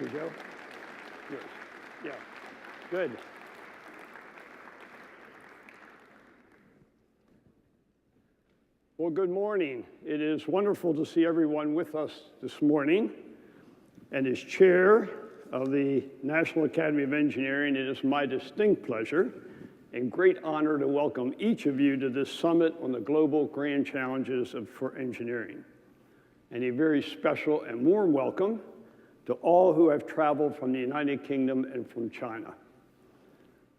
you, Joe. Yes. Yeah, good. Well, good morning. It is wonderful to see everyone with us this morning. And as chair of the National Academy of Engineering, it is my distinct pleasure and great honor to welcome each of you to this summit on the global grand challenges for engineering. And a very special and warm welcome to all who have traveled from the United Kingdom and from China.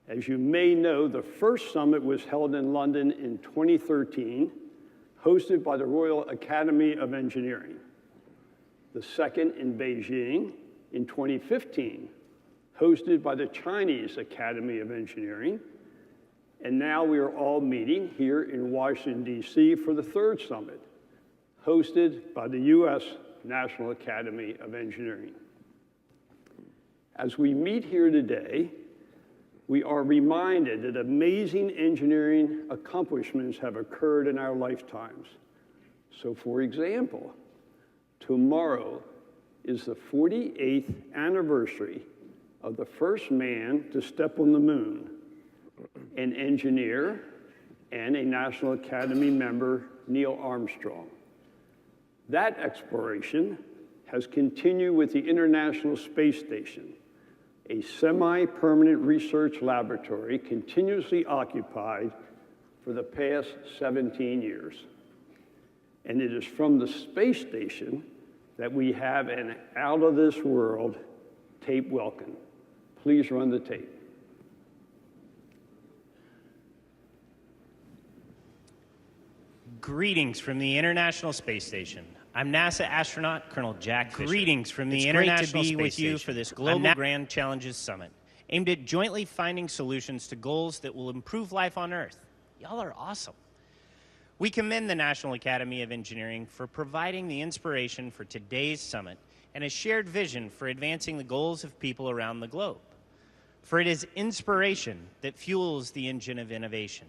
As you may know, the first summit was held in London in 2013, hosted by the Royal Academy of Engineering. The second in Beijing in 2015, hosted by the Chinese Academy of Engineering. And now we are all meeting here in Washington, D.C. for the third summit, hosted by the U.S. National Academy of Engineering. As we meet here today, we are reminded that amazing engineering accomplishments have occurred in our lifetimes. So, for example, tomorrow is the 48th anniversary of the first man to step on the moon, an engineer and a National Academy member, Neil Armstrong. That exploration has continued with the International Space Station, a semi-permanent research laboratory continuously occupied for the past 17 years. And it is from the space station that we have an out-of-this-world tape welcome. Please run the tape. Greetings from the International Space Station. I'm NASA astronaut Colonel Jack Fisher. Greetings from the International Space Station. It's great to be with you for this Global Grand Challenges Summit, aimed at jointly finding solutions to goals that will improve life on Earth. Y'all are awesome. We commend the National Academy of Engineering for providing the inspiration for today's summit and a shared vision for advancing the goals of people around the globe. For it is inspiration that fuels the engine of innovation.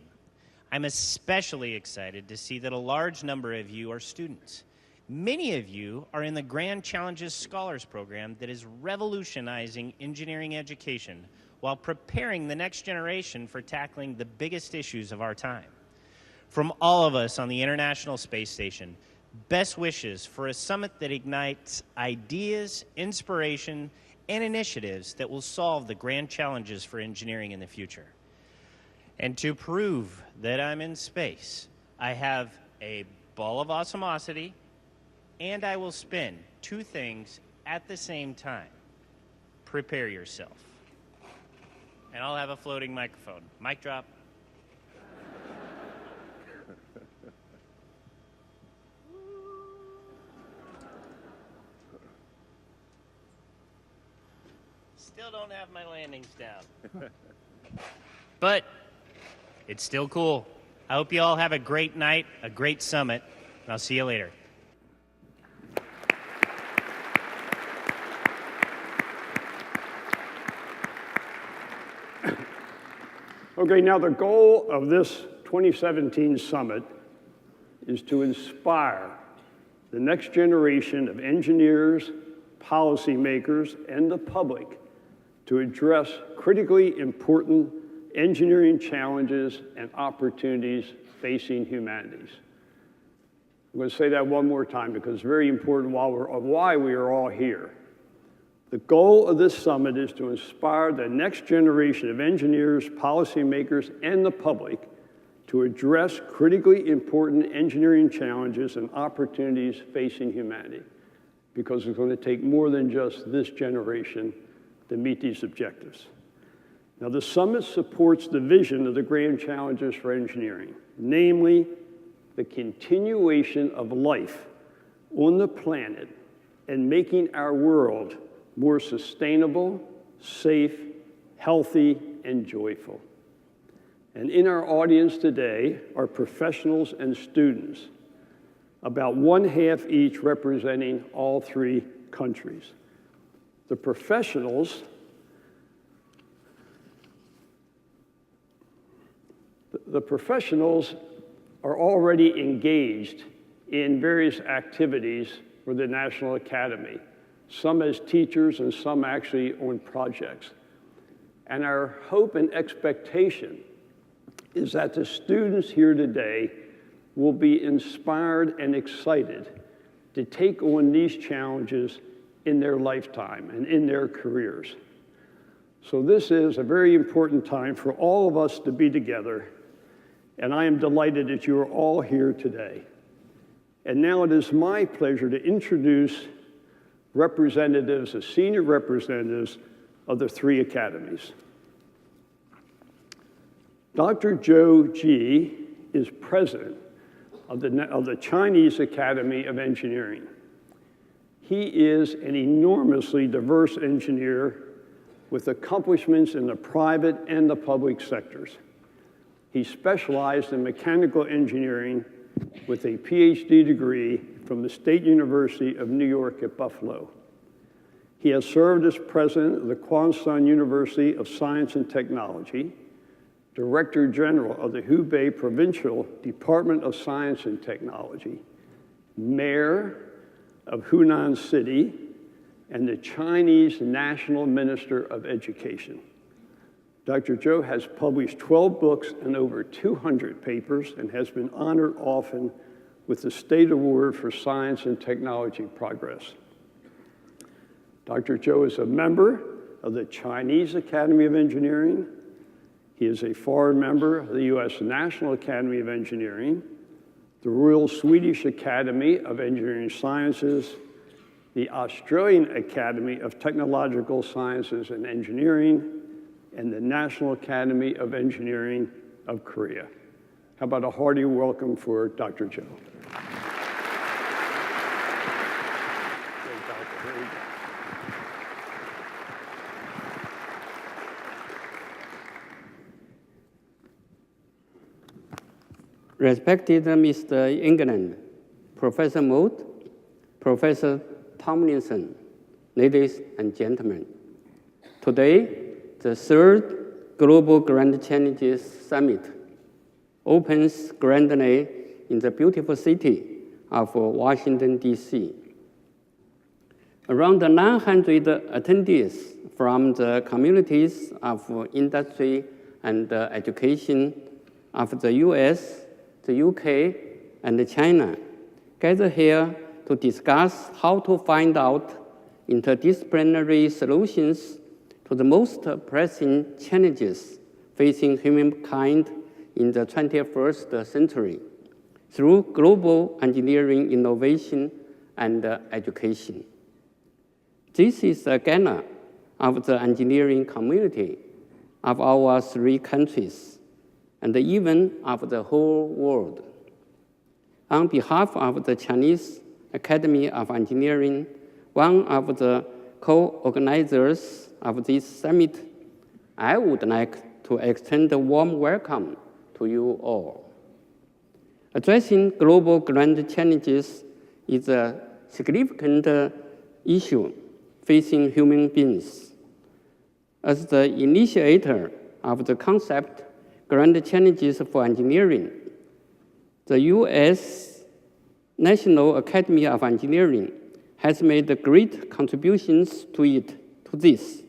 I'm especially excited to see that a large number of you are students. Many of you are in the Grand Challenges Scholars Program that is revolutionizing engineering education while preparing the next generation for tackling the biggest issues of our time. From all of us on the International Space Station, best wishes for a summit that ignites ideas, inspiration, and initiatives that will solve the grand challenges for engineering in the future. And to prove that I'm in space, I have a ball of awesomosity, and I will spin two things at the same time. Prepare yourself. And I'll have a floating microphone. Mic drop. Still don't have my landings down. But it's still cool. I hope you all have a great night, a great summit, and I'll see you later. Okay, now the goal of this 2017 summit is to inspire the next generation of engineers, policymakers, and the public to address critically important engineering challenges and opportunities facing humanities. I'm going to say that one more time because it's very important why we are all here. The goal of this summit is to inspire the next generation of engineers, policymakers, and the public to address critically important engineering challenges and opportunities facing humanity, because it's going to take more than just this generation to meet these objectives. Now, the summit supports the vision of the grand challenges for engineering, namely the continuation of life on the planet and making our world more sustainable, safe, healthy, and joyful. And in our audience today are professionals and students, about one-half each representing all three countries. The professionals are already engaged in various activities for the National Academy, some as teachers and some actually on projects. And our hope and expectation is that the students here today will be inspired and excited to take on these challenges in their lifetime and in their careers. So this is a very important time for all of us to be together, and I am delighted that you are all here today. And now it is my pleasure to introduce representatives, the senior representatives of the three academies. Dr. Zhou Ji is president of the Chinese Academy of Engineering. He is an enormously diverse engineer with accomplishments in the private and the public sectors. He specialized in mechanical engineering with a PhD degree from the State University of New York at Buffalo. He has served as president of the Kwangson University of Science and Technology, Director General of the Hubei Provincial Department of Science and Technology, Mayor of Hunan City, and the Chinese National Minister of Education. Dr. Zhou has published 12 books and over 200 papers and has been honored often with the State Award for Science and Technology Progress. Dr. Zhou is a member of the Chinese Academy of Engineering. He is a foreign member of the U.S. National Academy of Engineering, the Royal Swedish Academy of Engineering Sciences, the Australian Academy of Technological Sciences and Engineering, and the National Academy of Engineering of Korea. How about a hearty welcome for Dr. Zhou? Respected Mr. England, Professor Mote, Professor Tomlinson, ladies and gentlemen. Today, the third Global Grand Challenges Summit opens grandly in the beautiful city of Washington, D.C. Around 900 attendees from the communities of industry and education of the U.S., the UK, and China gather here to discuss how to find out interdisciplinary solutions to the most pressing challenges facing humankind in the 21st century through global engineering innovation and education. This is a gala of the engineering community of our three countries and even of the whole world. On behalf of the Chinese Academy of Engineering, one of the co-organizers of this summit, I would like to extend a warm welcome to you all. Addressing global grand challenges is a significant issue facing human beings. As the initiator of the concept Grand Challenges for Engineering, the U.S. National Academy of Engineering has made great contributions to this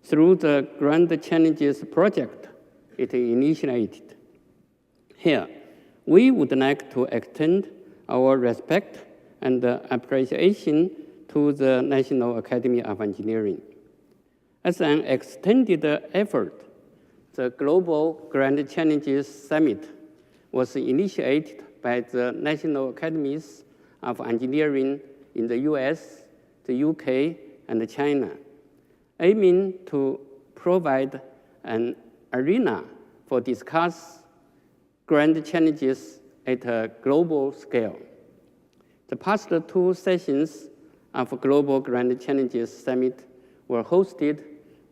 through the Grand Challenges project it initiated. Here, we would like to extend our respect and appreciation to the National Academy of Engineering. As an extended effort, the Global Grand Challenges Summit was initiated by the National Academies of Engineering in the US, the UK, and China, aiming to provide an arena for discuss grand challenges at a global scale. The past two sessions of Global Grand Challenges Summit were hosted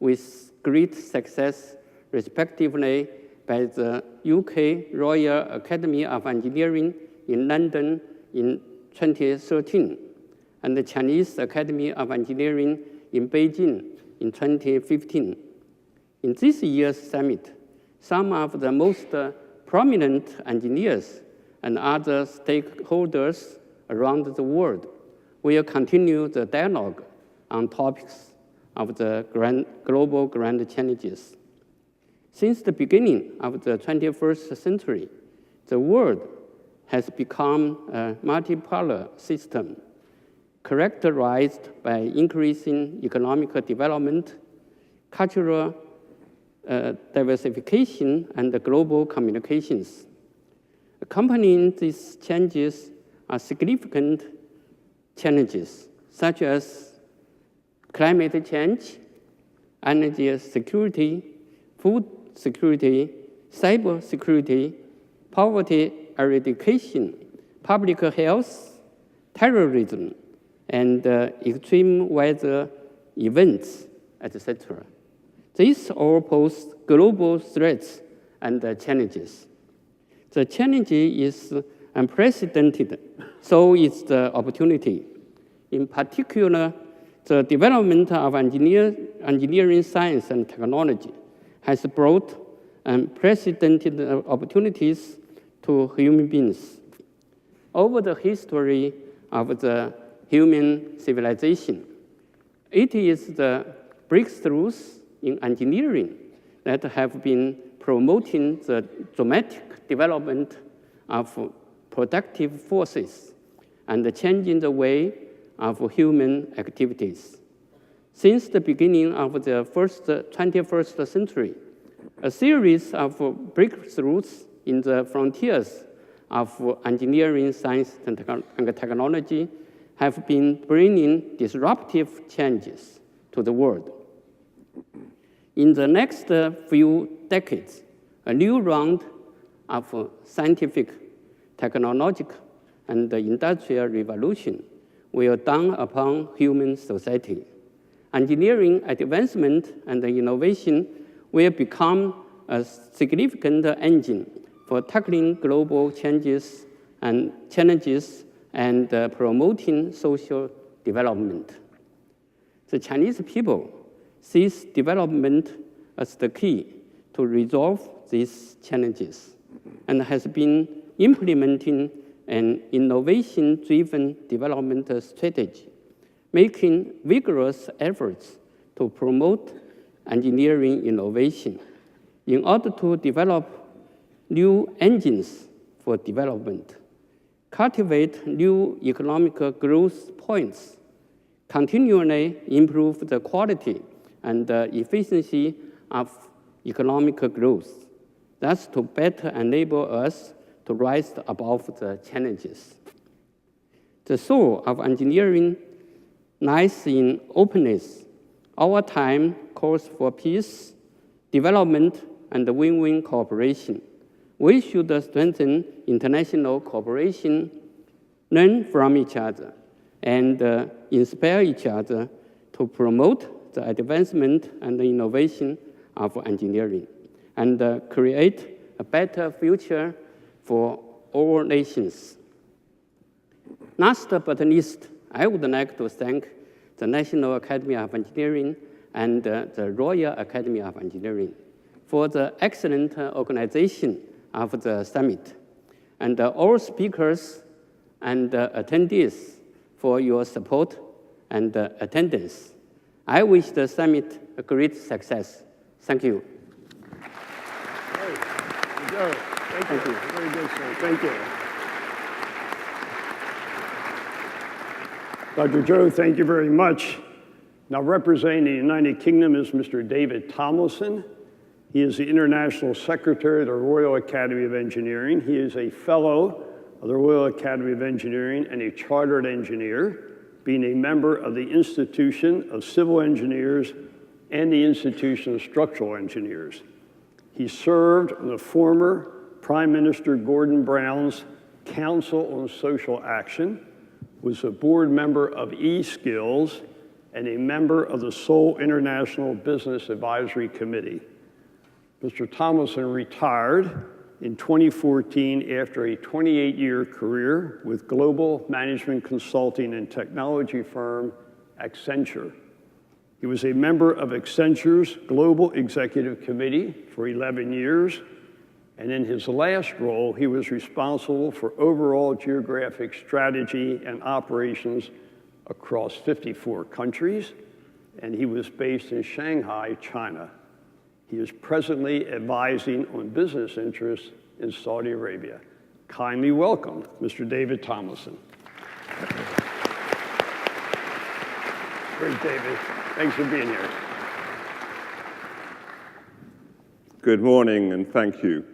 with great success, respectively, by the UK Royal Academy of Engineering in London in 2013, and the Chinese Academy of Engineering in Beijing in 2015. In this year's summit, some of the most prominent engineers and other stakeholders around the world will continue the dialogue on topics of the global grand challenges. Since the beginning of the 21st century, the world has become a multipolar system characterized by increasing economic development, cultural diversification, and global communications. Accompanying these changes are significant challenges such as climate change, energy security, food security, cyber security, poverty eradication, public health, terrorism, and extreme weather events, etc. These all pose global threats and challenges. The challenge is unprecedented, so is the opportunity. In particular, the development of engineering science and technology has brought unprecedented opportunities to human beings. Over the history of the human civilization, it is the breakthroughs in engineering that have been promoting the dramatic development of productive forces and changing the way of human activities. Since the beginning of the 21st century, a series of breakthroughs in the frontiers of engineering, science, and technology have been bringing disruptive changes to the world. In the next few decades, a new round of scientific, technological, and industrial revolution will dawn upon human society. Engineering advancement and innovation will become a significant engine for tackling global changes and challenges and promoting social development. The Chinese people sees development as the key to resolve these challenges and has been implementing an innovation-driven development strategy, making vigorous efforts to promote engineering innovation in order to develop new engines for development, cultivate new economic growth points, continually improve the quality and efficiency of economic growth, thus to better enable us to rise above the challenges. The soul of engineering lies in openness. Our time calls for peace, development, and win-win cooperation. We should strengthen international cooperation, learn from each other, and inspire each other to promote the advancement and the innovation of engineering, and create a better future for all nations. Last but not least, I would like to thank the National Academy of Engineering and the Royal Academy of Engineering for the excellent organization of the summit, and all speakers and attendees for your support and attendance. I wish the summit a great success. Thank you. Joe, thank you. Very good, sir. Thank you. Dr. Zhou, thank you very much. Now, representing the United Kingdom is Mr. David Tomlinson. He is the International Secretary of the Royal Academy of Engineering. He is a Fellow of the Royal Academy of Engineering and a Chartered Engineer, being a member of the Institution of Civil Engineers and the Institution of Structural Engineers. He served on the former Prime Minister Gordon Brown's Council on Social Action, was a board member of eSkills, and a member of the Seoul International Business Advisory Committee. Mr. Thomason retired in 2014 after a 28-year career with global management consulting and technology firm Accenture. He was a member of Accenture's Global Executive Committee for 11 years, and in his last role, he was responsible for overall geographic strategy and operations across 54 countries, and he was based in Shanghai, China. He is presently advising on business interests in Saudi Arabia. Kindly welcome Mr. David Thomlinson. Great, David. Thanks for being here. Good morning, and thank you.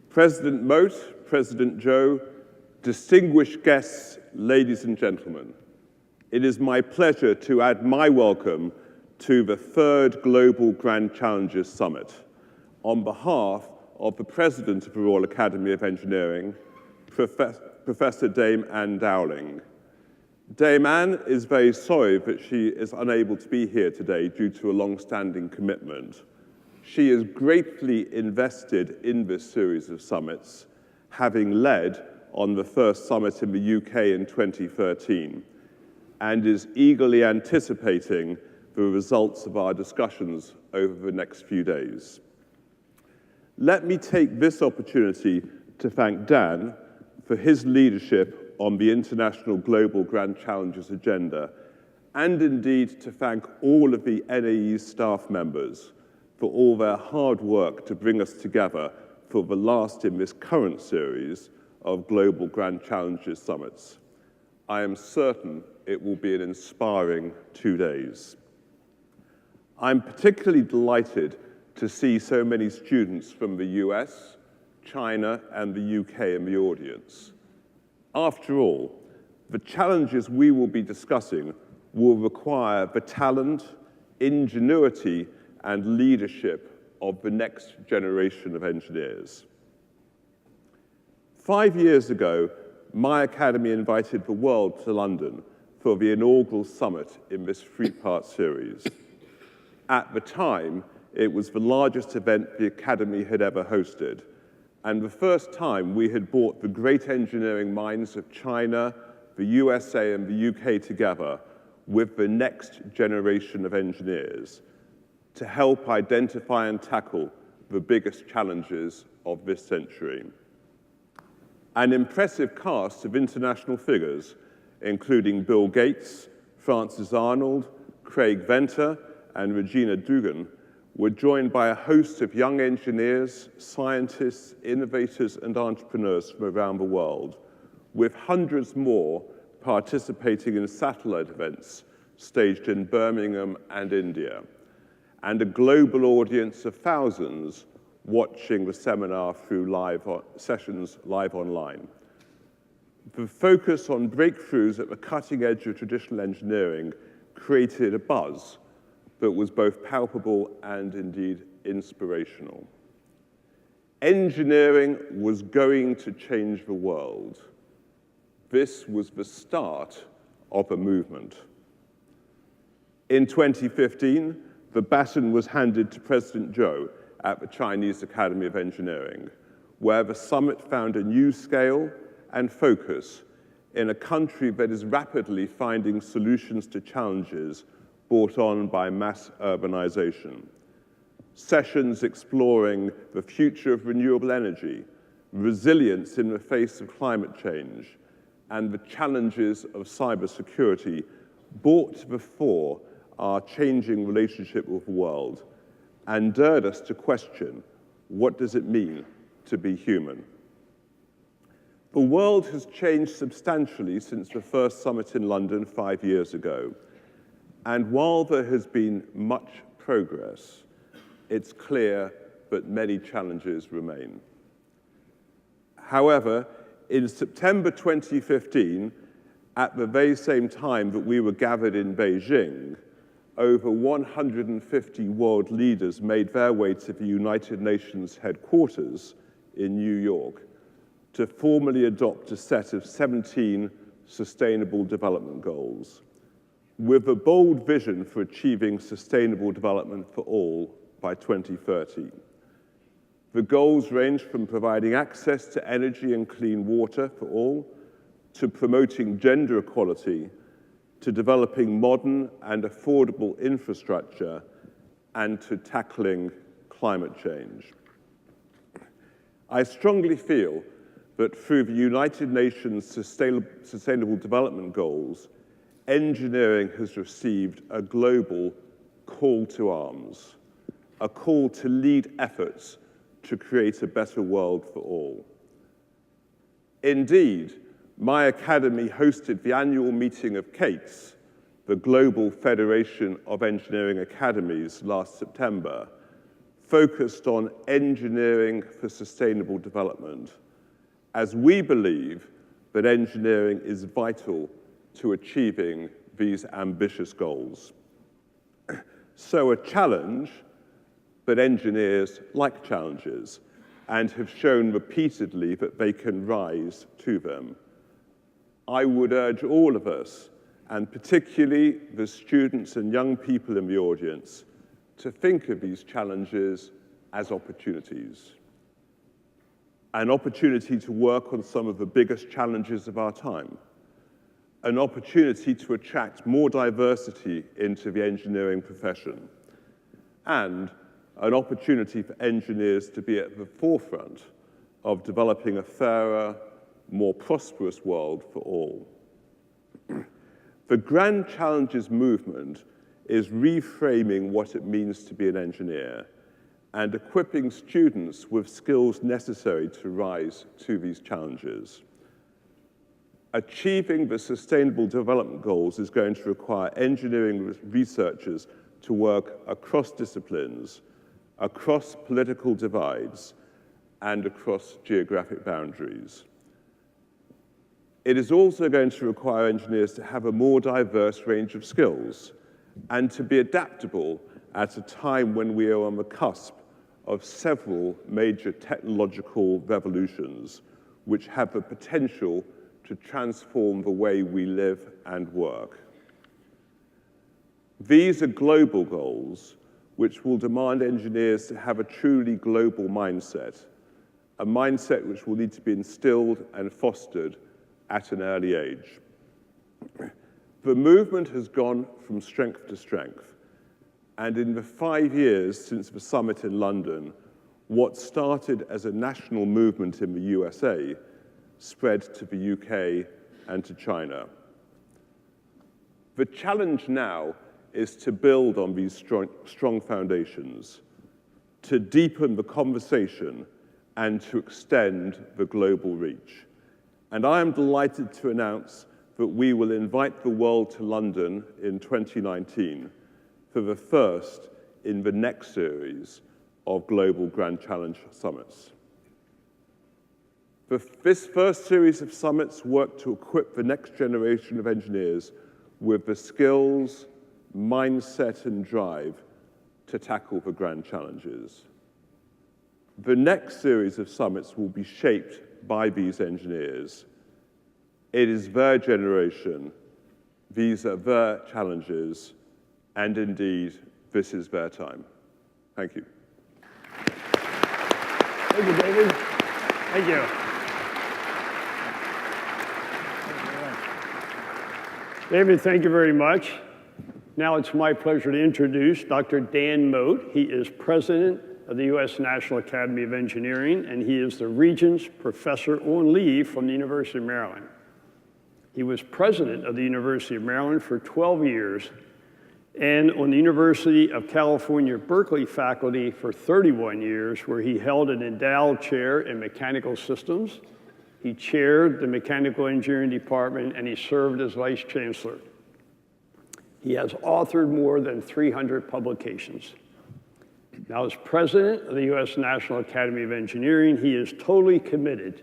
President Mote, President ZHOU, distinguished guests, ladies and gentlemen, it is my pleasure to add my welcome to the third Global Grand Challenges Summit on behalf of the President of the Royal Academy of Engineering, Professor Dame Anne Dowling. Dame Anne is very sorry that she is unable to be here today due to a long-standing commitment. She is greatly invested in this series of summits, having led on the first summit in the UK in 2013, and is eagerly anticipating the results of our discussions over the next few days. Let me take this opportunity to thank Dan for his leadership on the International Global Grand Challenges agenda, and indeed to thank all of the NAE staff members for all their hard work to bring us together for the last in this current series of Global Grand Challenges summits. I am certain it will be an inspiring 2 days. I'm particularly delighted to see so many students from the US, China, and the UK in the audience. After all, the challenges we will be discussing will require the talent, ingenuity, and leadership of the next generation of engineers. 5 years ago, my academy invited the world to London for the inaugural summit in this three-part series. At the time, it was the largest event the academy had ever hosted, and the first time we had brought the great engineering minds of China, the USA, and the UK together with the next generation of engineers to help identify and tackle the biggest challenges of this century. An impressive cast of international figures, including Bill Gates, Francis Arnold, Craig Venter, and Regina Dugan, were joined by a host of young engineers, scientists, innovators, and entrepreneurs from around the world, with hundreds more participating in satellite events staged in Birmingham and India, and a global audience of thousands watching the seminar through sessions live online. The focus on breakthroughs at the cutting edge of traditional engineering created a buzz that was both palpable and indeed inspirational. Engineering was going to change the world. This was the start of a movement. In 2015, the baton was handed to President ZHOU at the Chinese Academy of Engineering, where the summit found a new scale and focus in a country that is rapidly finding solutions to challenges brought on by mass urbanization. Sessions exploring the future of renewable energy, resilience in the face of climate change, and the challenges of cybersecurity brought to the fore our changing relationship with the world and dared us to question, what does it mean to be human? The world has changed substantially since the first summit in London 5 years ago. And while there has been much progress, it's clear that many challenges remain. However, in September 2015, at the very same time that we were gathered in Beijing, over 150 world leaders made their way to the United Nations headquarters in New York to formally adopt a set of 17 Sustainable Development Goals, with a bold vision for achieving sustainable development for all by 2030. The goals range from providing access to energy and clean water for all, to promoting gender equality, to developing modern and affordable infrastructure, and to tackling climate change. I strongly feel that through the United Nations Sustainable Development Goals, engineering has received a global call to arms, a call to lead efforts to create a better world for all. Indeed, my academy hosted the annual meeting of CATES, the Global Federation of Engineering Academies, last September, focused on engineering for sustainable development, as we believe that engineering is vital to achieving these ambitious goals. So a challenge, but engineers like challenges and have shown repeatedly that they can rise to them. I would urge all of us, and particularly the students and young people in the audience, to think of these challenges as opportunities. An opportunity to work on some of the biggest challenges of our time. An opportunity to attract more diversity into the engineering profession. And an opportunity for engineers to be at the forefront of developing a fairer, more prosperous world for all. The Grand Challenges movement is reframing what it means to be an engineer and equipping students with skills necessary to rise to these challenges. Achieving the Sustainable Development Goals is going to require engineering researchers to work across disciplines, across political divides, and across geographic boundaries. It is also going to require engineers to have a more diverse range of skills and to be adaptable at a time when we are on the cusp of several major technological revolutions which have the potential to transform the way we live and work. These are global goals which will demand engineers to have a truly global mindset, a mindset which will need to be instilled and fostered at an early age. The movement has gone from strength to strength, and in the 5 years since the summit in London, what started as a national movement in the USA spread to the UK and to China. The challenge now is to build on these strong foundations, to deepen the conversation, and to extend the global reach. And I am delighted to announce that we will invite the world to London in 2019 for the first in the next series of Global Grand Challenge Summits. This first series of summits work to equip the next generation of engineers with the skills, mindset, and drive to tackle the grand challenges. The next series of summits will be shaped by these engineers. It is their generation, these are their challenges, and indeed, this is their time. Thank you. Thank you, David. Thank you. David, thank you very much. Now it's my pleasure to introduce Dr. Dan Mote. He is president of the U.S. National Academy of Engineering, and he is the Regents Professor on leave from the University of Maryland. He was president of the University of Maryland for 12 years and on the University of California, Berkeley faculty for 31 years, where he held an endowed chair in mechanical systems. He chaired the mechanical engineering department, and he served as vice chancellor. He has authored more than 300 publications. Now, as president of the U.S. National Academy of Engineering, he is totally committed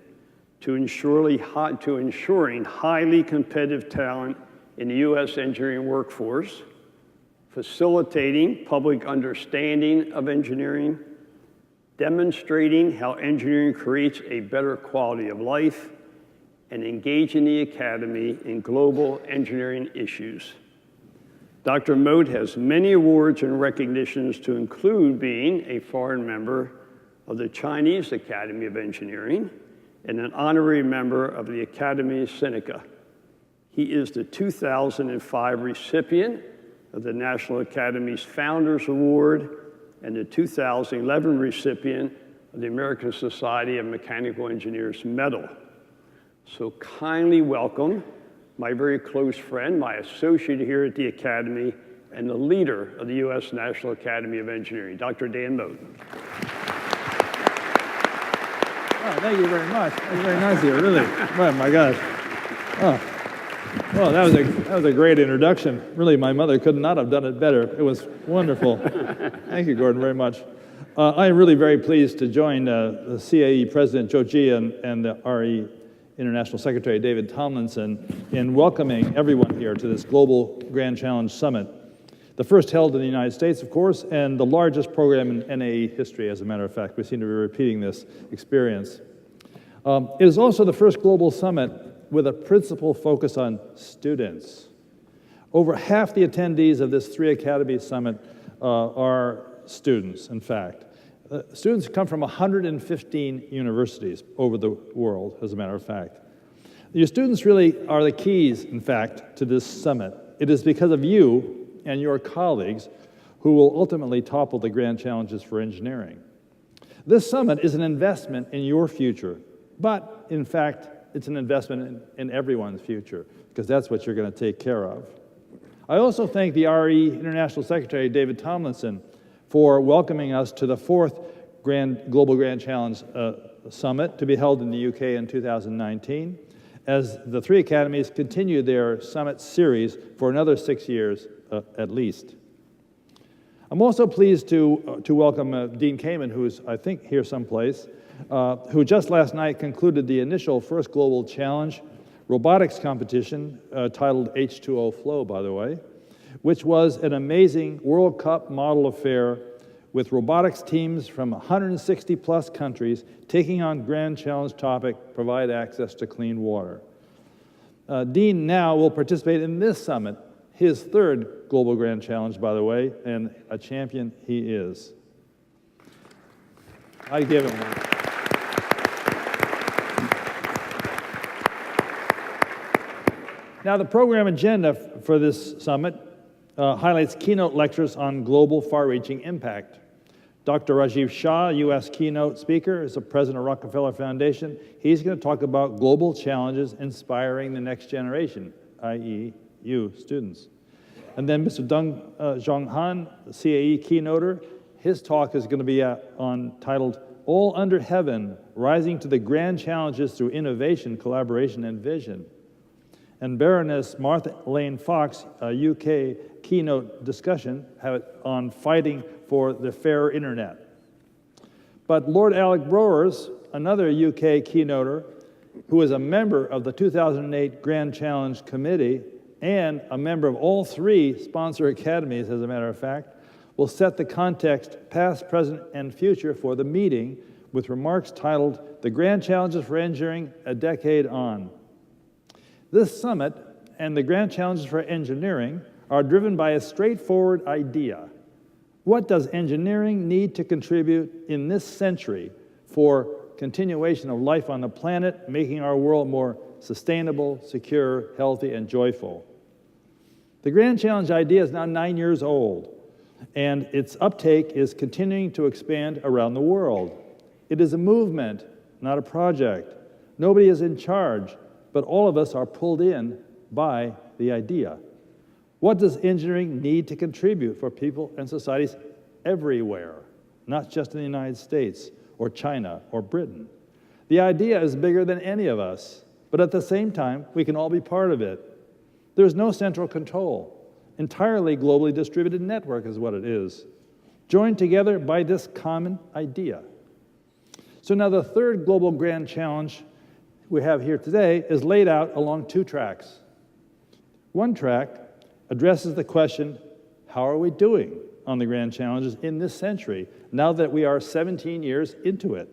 to ensuring highly competitive talent in the U.S. engineering workforce, facilitating public understanding of engineering, demonstrating how engineering creates a better quality of life, and engaging the Academy in global engineering issues. Dr. Mote has many awards and recognitions, to include being a foreign member of the Chinese Academy of Engineering and an honorary member of the Academy Sinica. He is the 2005 recipient of the National Academy's Founders Award and the 2011 recipient of the American Society of Mechanical Engineers Medal. So kindly welcome my very close friend, my associate here at the Academy, and the leader of the U.S. National Academy of Engineering, Dr. Dan Mote. Oh, thank you very much. That's very nice of you, really. Oh, my gosh. Oh. Well, that was a great introduction. Really, my mother could not have done it better. It was wonderful. Thank you, Gordon, very much. I am really very pleased to join the CAE President Joe Huang and the RE International Secretary David Tomlinson in welcoming everyone here to this Global Grand Challenge Summit, the first held in the United States, of course, and the largest program in NAE history, as a matter of fact. We seem to be repeating this experience. It is also the first global summit with a principal focus on students. Over half the attendees of this 3 Academy Summit are students, in fact. Students come from 115 universities over the world, as a matter of fact. Your students really are the keys, in fact, to this summit. It is because of you and your colleagues who will ultimately topple the grand challenges for engineering. This summit is an investment in your future, but in fact, it's an investment in everyone's future, because that's what you're going to take care of. I also thank the RE International Secretary, David Tomlinson, for welcoming us to the 4th Global Grand Challenge Summit to be held in the UK in 2019, as the 3 academies continue their summit series for another 6 years at least. I'm also pleased to welcome Dean Kamen, who is, I think, here someplace, who just last night concluded the initial first global challenge robotics competition, titled H2O Flow, by the way, which was an amazing World Cup model affair with robotics teams from 160 plus countries taking on grand challenge topic, provide access to clean water. Dean now will participate in this summit, his 3rd global grand challenge, by the way, and a champion he is. I give him one. Now, the program agenda for this summit highlights keynote lectures on global far-reaching impact. Dr. Rajiv Shah, U.S. keynote speaker, is the president of Rockefeller Foundation. He's going to talk about global challenges inspiring the next generation, i.e. you students. And then Mr. Joe Huang, CAE keynoter, his talk is going to be titled All Under Heaven, Rising to the Grand Challenges Through Innovation, Collaboration, and Vision. And Baroness Martha Lane Fox, a UK keynote discussion on fighting for the fair internet. But Lord Alec Browers, another UK keynoter, who is a member of the 2008 Grand Challenge Committee and a member of all 3 sponsor academies, as a matter of fact, will set the context, past, present, and future for the meeting with remarks titled The Grand Challenges for Engineering, a Decade On. This summit and the Grand Challenges for Engineering are driven by a straightforward idea. What does engineering need to contribute in this century for continuation of life on the planet, making our world more sustainable, secure, healthy, and joyful? The Grand Challenge idea is now 9 years old, and its uptake is continuing to expand around the world. It is a movement, not a project. Nobody is in charge, but all of us are pulled in by the idea. What does engineering need to contribute for people and societies everywhere, not just in the United States or China or Britain? The idea is bigger than any of us, but at the same time, we can all be part of it. There's no central control. Entirely globally distributed network is what it is, joined together by this common idea. So now the 3rd Global Grand Challenge we have here today is laid out along 2 tracks. One track addresses the question, how are we doing on the grand challenges in this century, now that we are 17 years into it?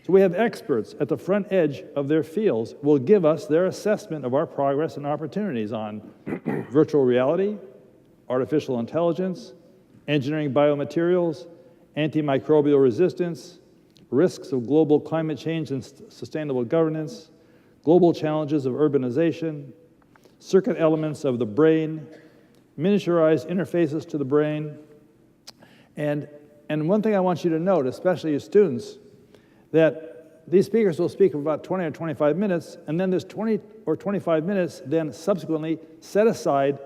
So we have experts at the front edge of their fields who will give us their assessment of our progress and opportunities on virtual reality, artificial intelligence, engineering biomaterials, antimicrobial resistance, risks of global climate change and sustainable governance, global challenges of urbanization, circuit elements of the brain, miniaturized interfaces to the brain. And one thing I want you to note, especially as students, that these speakers will speak for about 20 or 25 minutes, and then there's 20 or 25 minutes then subsequently set aside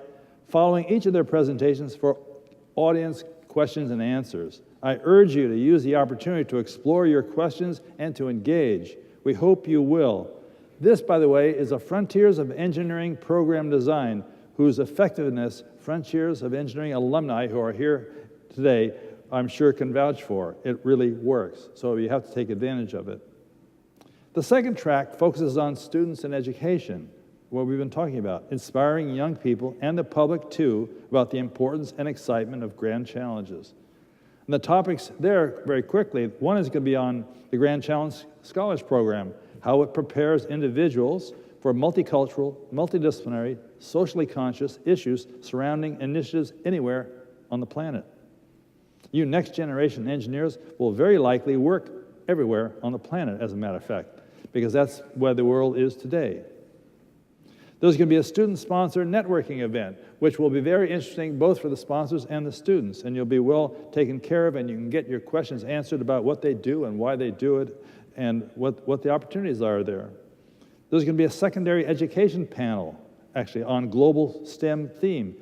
following each of their presentations for audience questions and answers. I urge you to use the opportunity to explore your questions and to engage. We hope you will. This, by the way, is a Frontiers of Engineering program design whose effectiveness Frontiers of Engineering alumni who are here today, I'm sure, can vouch for. It really works, so you have to take advantage of it. The second track focuses on students and education, what we've been talking about, inspiring young people and the public too about the importance and excitement of Grand Challenges. And the topics there, very quickly, one is going to be on the Grand Challenge Scholars Program, how it prepares individuals for multicultural, multidisciplinary, socially conscious issues surrounding initiatives anywhere on the planet. You next generation engineers will very likely work everywhere on the planet, as a matter of fact, because that's where the world is today. There's going to be a student-sponsored networking event, which will be very interesting both for the sponsors and the students, and you'll be well taken care of, and you can get your questions answered about what they do and why they do it, and what the opportunities are there. There's going to be a secondary education panel, actually, on global STEM theme,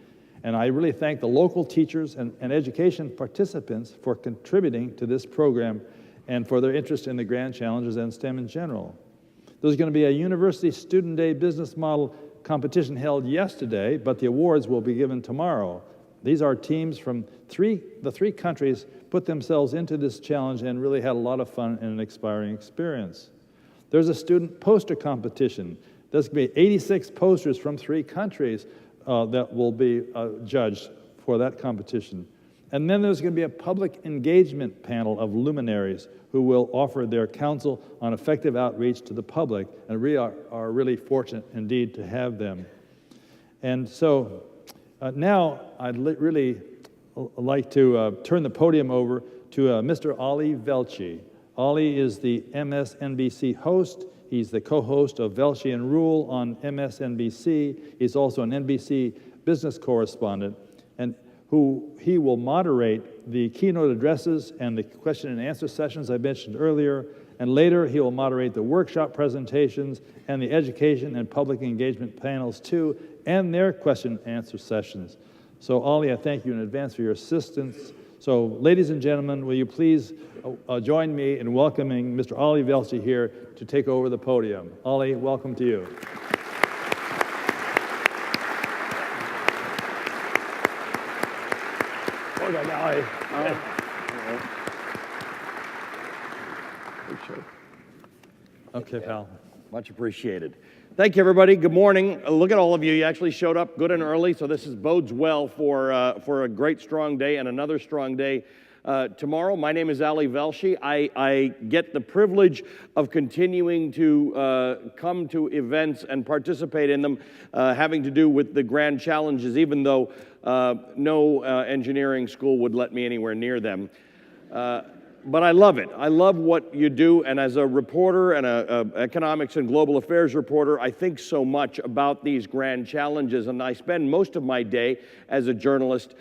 and I really thank the local teachers and education participants for contributing to this program and for their interest in the Grand Challenges and STEM in general. There's going to be a University Student Day business model competition held yesterday, but the awards will be given tomorrow. These are teams from the three countries put themselves into this challenge and really had a lot of fun and an inspiring experience. There's a student poster competition. There's going to be 86 posters from 3 countries that will be judged for that competition. And then there's going to be a public engagement panel of luminaries who will offer their counsel on effective outreach to the public, and we are really fortunate indeed to have them. And so now I'd really like to turn the podium over to Mr. Ali Velshi. Ali is the MSNBC host. He's the co-host of Velshi and Rule on MSNBC. He's also an NBC business correspondent, and he will moderate the keynote addresses and the question and answer sessions I mentioned earlier, and later he will moderate the workshop presentations and the education and public engagement panels too, and their question and answer sessions. So Ali, I thank you in advance for your assistance. So ladies and gentlemen, will you please join me in welcoming Mr. Ali Velshi here to take over the podium. Ali, welcome to you. Okay, pal. Much appreciated. Thank you, everybody. Good morning. Look at all of you. You actually showed up good and early, so this bodes well for a great, strong day and another strong day tomorrow. My name is Ali Velshi. I get the privilege of continuing to come to events and participate in them having to do with the Grand Challenges, even though no engineering school would let me anywhere near them. But I love it. I love what you do, and as a reporter and an economics and global affairs reporter, I think so much about these Grand Challenges, and I spend most of my day as a journalist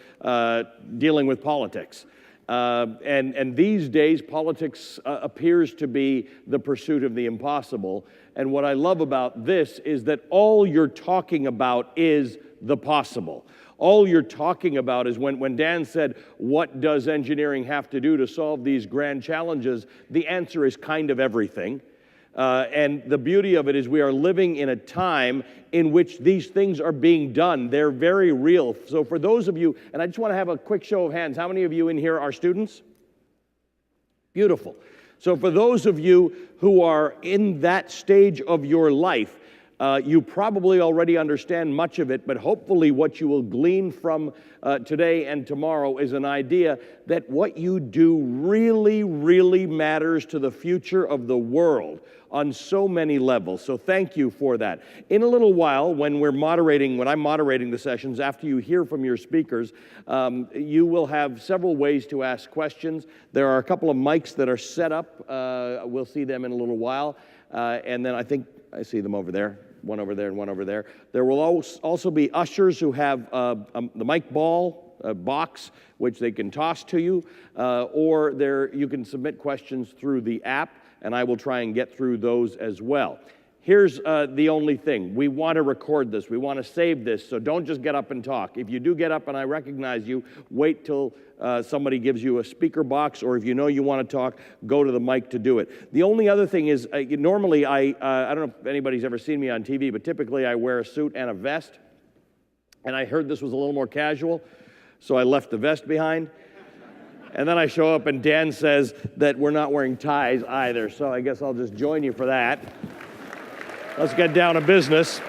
dealing with politics. And these days, politics appears to be the pursuit of the impossible. And what I love about this is that all you're talking about is the possible. All you're talking about is when Dan said, what does engineering have to do to solve these grand challenges? The answer is kind of everything. And the beauty of it is we are living in a time in which these things are being done. They're very real. So for those of you, and I just want to have a quick show of hands, how many of you in here are students? Beautiful. So for those of you who are in that stage of your life, you probably already understand much of it, but hopefully what you will glean from today and tomorrow is an idea that what you do really, really matters to the future of the world on so many levels. So thank you for that. In a little while, when I'm moderating the sessions, after you hear from your speakers, you will have several ways to ask questions. There are a couple of mics that are set up. We'll see them in a little while. And then I think I see them over there. One over there and one over there. There will also be ushers who have the mic ball box, which they can toss to you, or you can submit questions through the app. and I will try and get through those as well. Here's the only thing. We want to record this. We want to save this, so don't just get up and talk. If you do get up and I recognize you, wait till somebody gives you a speaker box, or if you know you want to talk, go to the mic to do it. The only other thing is, normally I don't know if anybody's ever seen me on TV, but typically I wear a suit and a vest, and I heard this was a little more casual, so I left the vest behind. And then I show up and Dan says that we're not wearing ties either, so I guess I'll just join you for that. Let's get down to business.